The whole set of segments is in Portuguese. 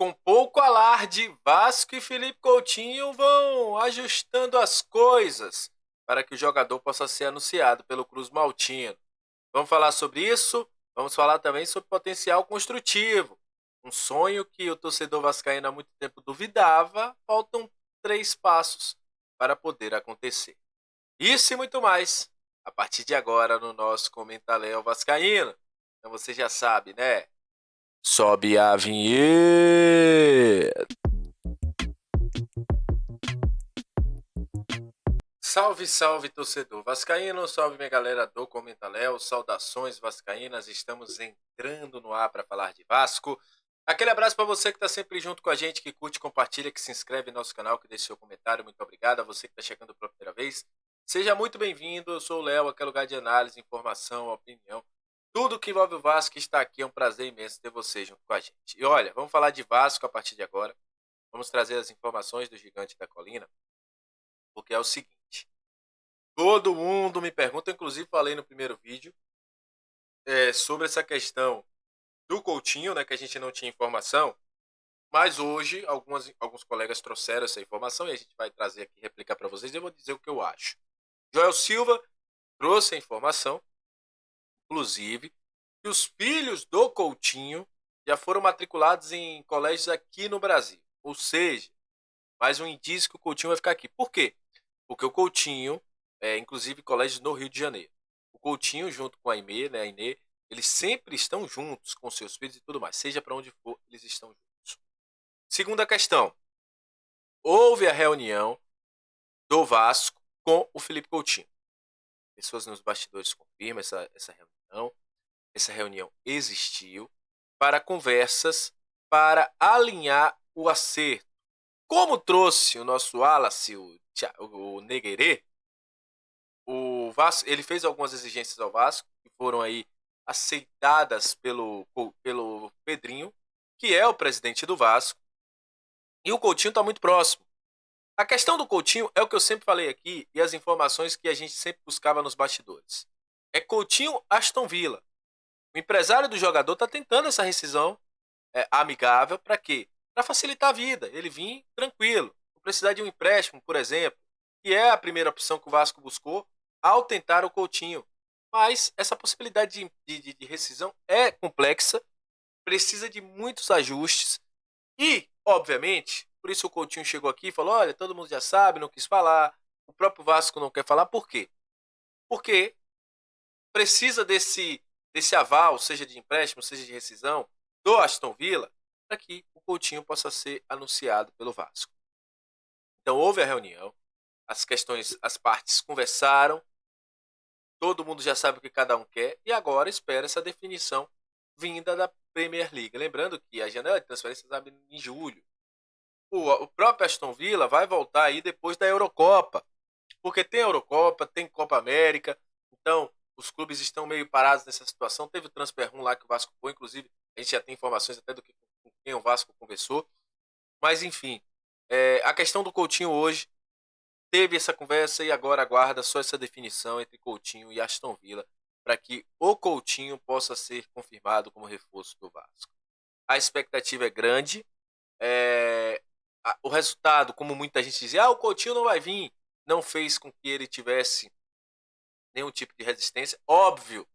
Com pouco alarde, Vasco e Felipe Coutinho vão ajustando as coisas para que o jogador possa ser anunciado pelo Cruz Maltino. Vamos falar sobre isso? Vamos falar também sobre potencial construtivo. Um sonho que o torcedor vascaíno há muito tempo duvidava, faltam 3 passos para poder acontecer. Isso e muito mais, a partir de agora no nosso Comentaléu Vascaíno. Então você já sabe, né? Sobe a vinheta. Salve, salve, torcedor vascaíno, salve minha galera do Comentaléu, saudações vascaínas, estamos entrando no ar para falar de Vasco. Aquele abraço para você que está sempre junto com a gente, que curte, compartilha, que se inscreve no nosso canal, que deixa seu comentário, muito obrigado. A você que está chegando pela primeira vez, seja muito bem-vindo, eu sou o Léo, aqui é lugar de análise, informação, opinião. Tudo que envolve o Vasco está aqui, é um prazer imenso ter você junto com a gente. E olha, vamos falar de Vasco a partir de agora, vamos trazer as informações do Gigante da Colina, porque é o seguinte, todo mundo me pergunta, inclusive falei no primeiro vídeo, sobre essa questão do Coutinho, né, que a gente não tinha informação, mas hoje alguns colegas trouxeram essa informação e a gente vai trazer aqui, replicar para vocês, e eu vou dizer o que eu acho. Joel Silva trouxe a informação, inclusive, que os filhos do Coutinho já foram matriculados em colégios aqui no Brasil. Ou seja, mais um indício que o Coutinho vai ficar aqui. Por quê? Porque o Coutinho, inclusive colégios no Rio de Janeiro. O Coutinho, junto com a Aimee, né, a Inê, eles sempre estão juntos com seus filhos e tudo mais. Seja para onde for, eles estão juntos. Segunda questão. Houve a reunião do Vasco com o Felipe Coutinho. Pessoas nos bastidores confirmam essa reunião. Essa reunião existiu para conversas para alinhar o acerto. Como trouxe o nosso Wallace, o Neguerê, o Vasco, ele fez algumas exigências ao Vasco que foram aí aceitadas pelo Pedrinho, que é o presidente do Vasco, e o Coutinho está muito próximo. A questão do Coutinho é o que eu sempre falei aqui e as informações que a gente sempre buscava nos bastidores. É Coutinho Aston Villa. O empresário do jogador está tentando essa rescisão amigável para quê? Para facilitar a vida, ele vir tranquilo. Não precisar de um empréstimo, por exemplo, que é a primeira opção que o Vasco buscou ao tentar o Coutinho. Mas essa possibilidade de rescisão é complexa, precisa de muitos ajustes e, obviamente, por isso o Coutinho chegou aqui e falou, olha, todo mundo já sabe, não quis falar, o próprio Vasco não quer falar, por quê? Porque precisa desse aval, seja de empréstimo, seja de rescisão, do Aston Villa, para que o Coutinho possa ser anunciado pelo Vasco. Então houve a reunião, as partes conversaram, todo mundo já sabe o que cada um quer e agora espera essa definição vinda da Premier League. Lembrando que a janela de transferências abre em julho. O próprio Aston Villa vai voltar aí depois da Eurocopa, porque tem Eurocopa, tem Copa América, então os clubes estão meio parados nessa situação. Teve o Transfer Room lá que o Vasco foi, inclusive a gente já tem informações até com quem o Vasco conversou. Mas enfim, a questão do Coutinho hoje teve essa conversa e agora aguarda só essa definição entre Coutinho e Aston Villa para que o Coutinho possa ser confirmado como reforço do Vasco. A expectativa é grande. O resultado, como muita gente dizia, o Coutinho não vai vir, não fez com que ele tivesse nenhum tipo de resistência. Óbvio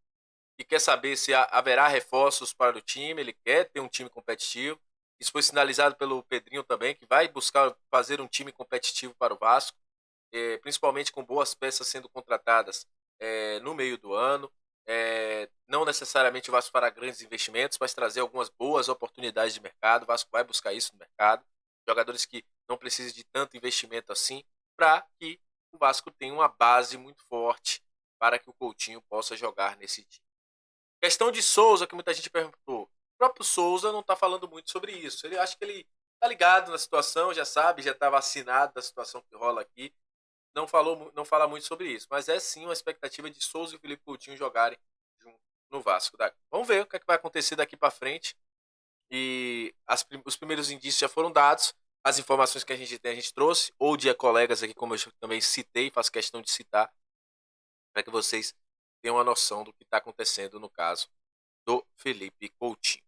que quer saber se haverá reforços para o time, ele quer ter um time competitivo. Isso foi sinalizado pelo Pedrinho também, que vai buscar fazer um time competitivo para o Vasco, principalmente com boas peças sendo contratadas no meio do ano. Não necessariamente o Vasco para grandes investimentos, mas trazer algumas boas oportunidades de mercado. O Vasco vai buscar isso no mercado. Jogadores que não precisem de tanto investimento assim, para que o Vasco tenha uma base muito forte para que o Coutinho possa jogar nesse time. Questão de Souza, que muita gente perguntou. O próprio Souza não está falando muito sobre isso. Ele acha que ele está ligado na situação, já sabe, já está vacinado da situação que rola aqui. Não fala muito sobre isso. Mas é sim uma expectativa de Souza e Felipe Coutinho jogarem junto no Vasco. Vamos ver o que, é que vai acontecer daqui para frente. E os primeiros indícios já foram dados. As informações que a gente tem, a gente trouxe. Ou de colegas aqui, como eu também citei, faço questão de citar, para que vocês tenham uma noção do que está acontecendo no caso do Felipe Coutinho.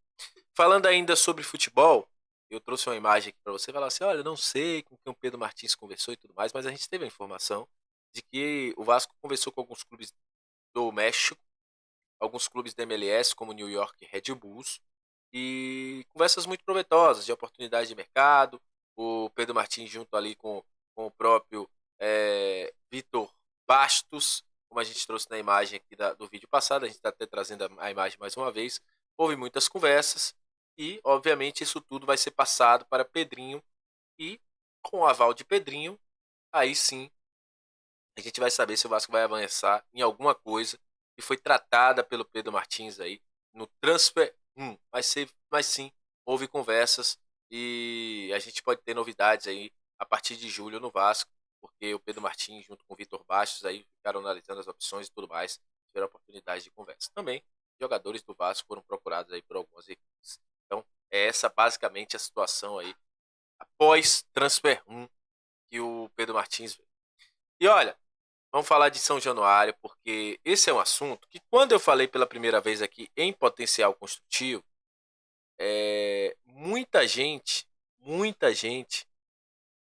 Falando ainda sobre futebol, eu trouxe uma imagem aqui para você falar assim: olha, não sei com quem o Pedro Martins conversou e tudo mais, mas a gente teve a informação de que o Vasco conversou com alguns clubes do México, alguns clubes da MLS, como New York Red Bulls, e conversas muito proveitosas de oportunidade de mercado. O Pedro Martins, junto ali com o próprio Vitor Bastos, como a gente trouxe na imagem aqui do vídeo passado, a gente está até trazendo a imagem mais uma vez. Houve muitas conversas e, obviamente, isso tudo vai ser passado para Pedrinho e, com o aval de Pedrinho, aí sim a gente vai saber se o Vasco vai avançar em alguma coisa que foi tratada pelo Pedro Martins aí no Transfer 1. Mas sim, houve conversas e a gente pode ter novidades aí a partir de julho no Vasco, porque o Pedro Martins, junto com o Vitor Bastos, aí ficaram analisando as opções e tudo mais, tiveram oportunidade de conversa. Também, jogadores do Vasco foram procurados aí por algumas equipes. Então, é essa basicamente a situação aí após Transfer 1 que o Pedro Martins veio. E olha, vamos falar de São Januário, porque esse é um assunto que, quando eu falei pela primeira vez aqui em potencial construtivo, muita gente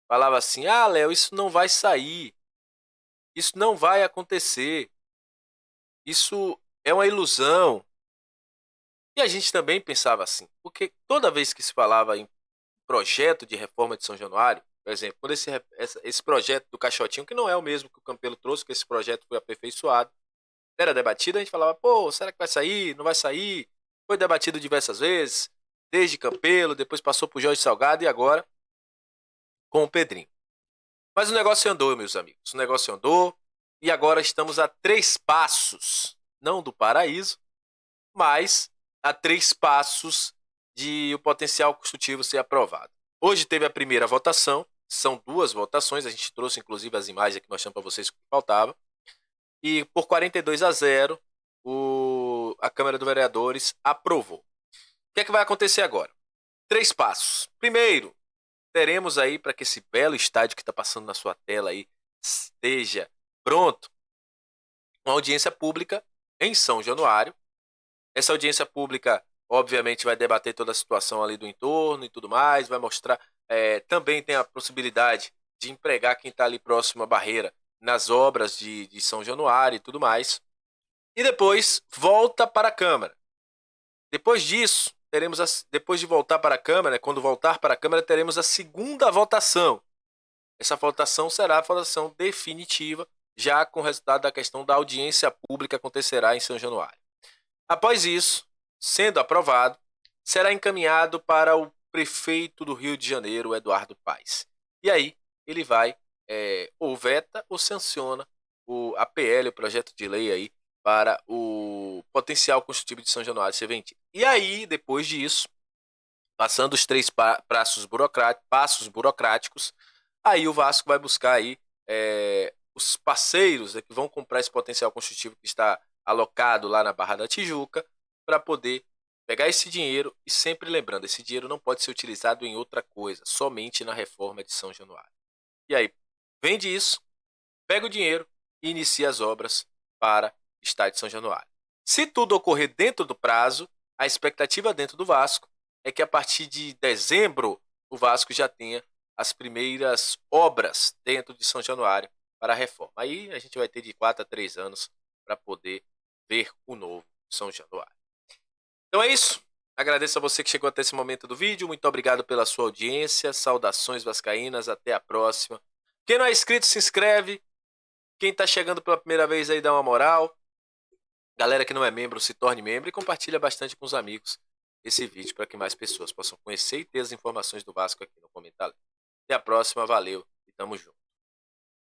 falava assim: ah, Léo, isso não vai sair, isso não vai acontecer, isso é uma ilusão. E a gente também pensava assim, porque toda vez que se falava em projeto de reforma de São Januário, por exemplo, quando esse projeto do Caixotinho, que não é o mesmo que o Campelo trouxe, que esse projeto foi aperfeiçoado, era debatido, a gente falava: pô, será que vai sair? Não vai sair? Foi debatido diversas vezes, desde Campelo, depois passou por Jorge Salgado e agora com o Pedrinho. Mas o negócio andou, meus amigos, o negócio andou e agora estamos a 3 passos, não do paraíso, mas a 3 passos de o potencial construtivo ser aprovado. Hoje teve a primeira votação, são 2 votações, a gente trouxe inclusive as imagens que mostramos para vocês que faltava, e por 42-0 a Câmara dos Vereadores aprovou. O que é que vai acontecer agora? 3 passos. Primeiro, teremos aí, para que esse belo estádio que está passando na sua tela aí esteja pronto, uma audiência pública em São Januário. Essa audiência pública, obviamente, vai debater toda a situação ali do entorno e tudo mais, vai mostrar, também tem a possibilidade de empregar quem está ali próximo à barreira nas obras de São Januário e tudo mais. E depois volta para a Câmara. Depois disso, depois de voltar para a Câmara, quando voltar para a Câmara, teremos a segunda votação. Essa votação será a votação definitiva, já com o resultado da questão da audiência pública que acontecerá em São Januário. Após isso, sendo aprovado, será encaminhado para o prefeito do Rio de Janeiro, Eduardo Paes. E aí ele vai, ou veta ou sanciona a PL, o projeto de lei aí, para o potencial construtivo de São Januário ser vendido. E aí, depois disso, passando os 3 passos burocráticos, aí o Vasco vai buscar aí os parceiros que vão comprar esse potencial construtivo que está alocado lá na Barra da Tijuca, para poder pegar esse dinheiro e sempre lembrando, esse dinheiro não pode ser utilizado em outra coisa, somente na reforma de São Januário. E aí, vende isso, pega o dinheiro e inicia as obras para o estádio de São Januário. Se tudo ocorrer dentro do prazo, a expectativa dentro do Vasco é que a partir de dezembro o Vasco já tenha as primeiras obras dentro de São Januário para a reforma. Aí a gente vai ter de 4 a 3 anos para poder ver o novo São Januário. Então é isso. Agradeço a você que chegou até esse momento do vídeo. Muito obrigado pela sua audiência. Saudações vascaínas. Até a próxima. Quem não é inscrito, se inscreve. Quem está chegando pela primeira vez aí, dá uma moral. Galera que não é membro, se torne membro e compartilha bastante com os amigos esse vídeo para que mais pessoas possam conhecer e ter as informações do Vasco aqui no comentário. Até a próxima. Valeu e tamo junto.